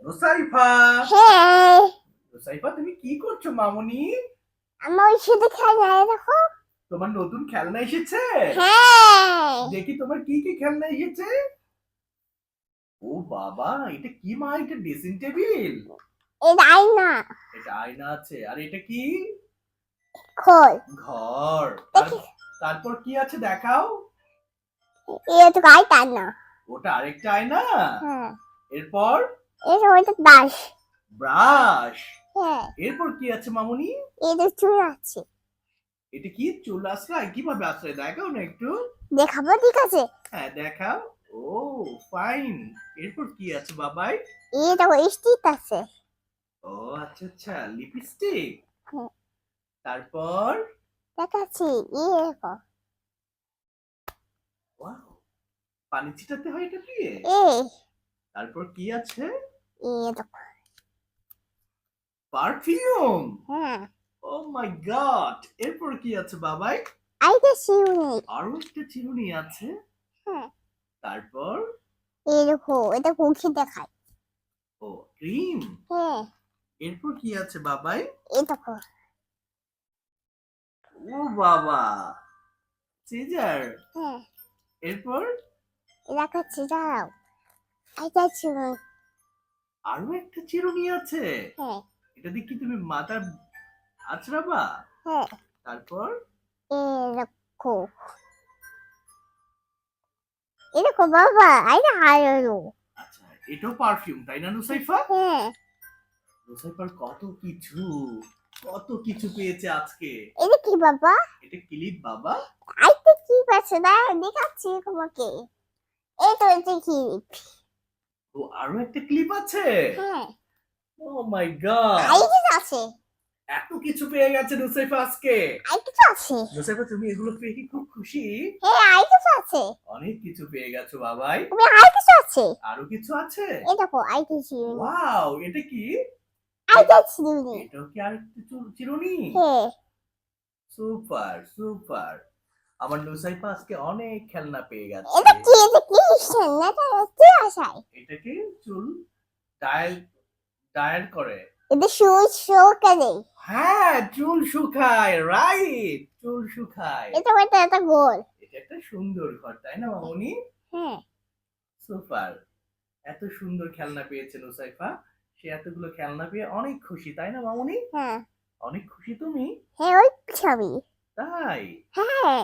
নুসাইফা, হ্যাঁ, নুসাইফা তুমি কি করছো মামুনি? আমার সাথে খেলা দেখো। তোমার নতুন খেলনা এসেছে? হ্যাঁ, দেখি তোমার কি কি খেলনা এসেছে। ও বাবা, এটা কি মা? এটা ড্রেসিং টেবিল? এটা আয়না, এটা আয়না আছে। আর এটা কি? খোল ঘর। দেখি। তারপর কি আছে দেখাও। এটা তো গায়ে টানা। ওটা আরেকটা আয়না। হ্যাঁ, এরপর এটা ওইটা দাস। ব্রাশ। হ্যাঁ, এরপর কি আছে মামুনি? এটা চুল আছে। এটা কি? চুল আশ্রয়? কিভাবে আশ্রয় দেখাও না একটু। দেখাবো, ঠিক আছে। হ্যাঁ দেখাও। ও ফাইন। এরপর কি আছে বাবাই? এটা স্টিক আছে। ও আচ্ছা আচ্ছা, লিপস্টিক। হ্যাঁ, তারপর দেখাচ্ছি। দেখো, ওয়াও, পানি ছিটাতে হয় এটা দিয়ে। এই তারপর কি আছে? দেখো। পারফিউম। হ্যাঁ, ও মাই গড। এরপর কি আছে বাবাই? আইটা শিউনি। আরো একটা চিরুনি আছে। হ্যাঁ, তারপর এই দেখো, এটা মুখে দেখায়। ও ক্রিম। হ্যাঁ, এরপর কি আছে বাবাই? এই দেখো। ও বাবা, সিজার। হ্যাঁ, এরপর দেখাচ্ছি, দাঁড়াও। আইটা শিউনি। আরো একটা চিরুনি আছে। হ্যাঁ, এটা দিয়ে কি তুমি মাথা আঁচড়াবা? হ্যাঁ, তারপর এই দেখো। এই দেখো বাবা, আইটা আরো। আচ্ছা, এটাও পারফিউম তাই না নুসাইফা? হ্যাঁ, নুসাইফার কত কিছু, কত কিছু পেয়েছে আজকে। এটা কি বাবা? এটা ক্লিপ বাবা। আইটা কি পাচ্ছে না, দেখাচ্ছি তোমাকে। এই তো এটা কি। ও আরো একটা ক্লিপ আছে। হ্যাঁ, ও মাই গড, আইটা আছে। এত কিছু পেয়ে গেছে নুসাইফা আজকে। আইটা তো আছে। নুসাইফা তুমি এগুলো পেয়ে কি খুব খুশি? হ্যাঁ, আইটা তো আছে। অনেক কিছু পেয়ে গেছো বাবাই। তুমি আইটা তো আছে। আরো কিছু আছে। এই দেখো, আইটা শিউনি। ওয়াও, এটা কি? আইটা শিউনি। এটাও কি আরেকটা চিরুনি? হ্যাঁ, সুপার সুপার। আমার নুসাইফা আজকে অনেক খেলনা পেয়ে গেছে। এটা কি, এটা কি খেলনাটা কি আসায়? এটাকে চুল ডায়াল ডায়াল করে। এটা শো করে। হ্যাঁ, চুল শুকায়, রাইট, চুল শুকায়। এটা ওইটা এটা গোল। এটা একটা সুন্দর ঘর তাই না মামুনি? হ্যাঁ, সুপার। এত সুন্দর খেলনা পেয়েছে নুসাইফা। সে এতগুলো খেলনা পেয়ে অনেক খুশি তাই না মামুনি? হ্যাঁ, অনেক খুশি তুমি? হ্যাঁ, ওই ছবি। তাই? হ্যাঁ।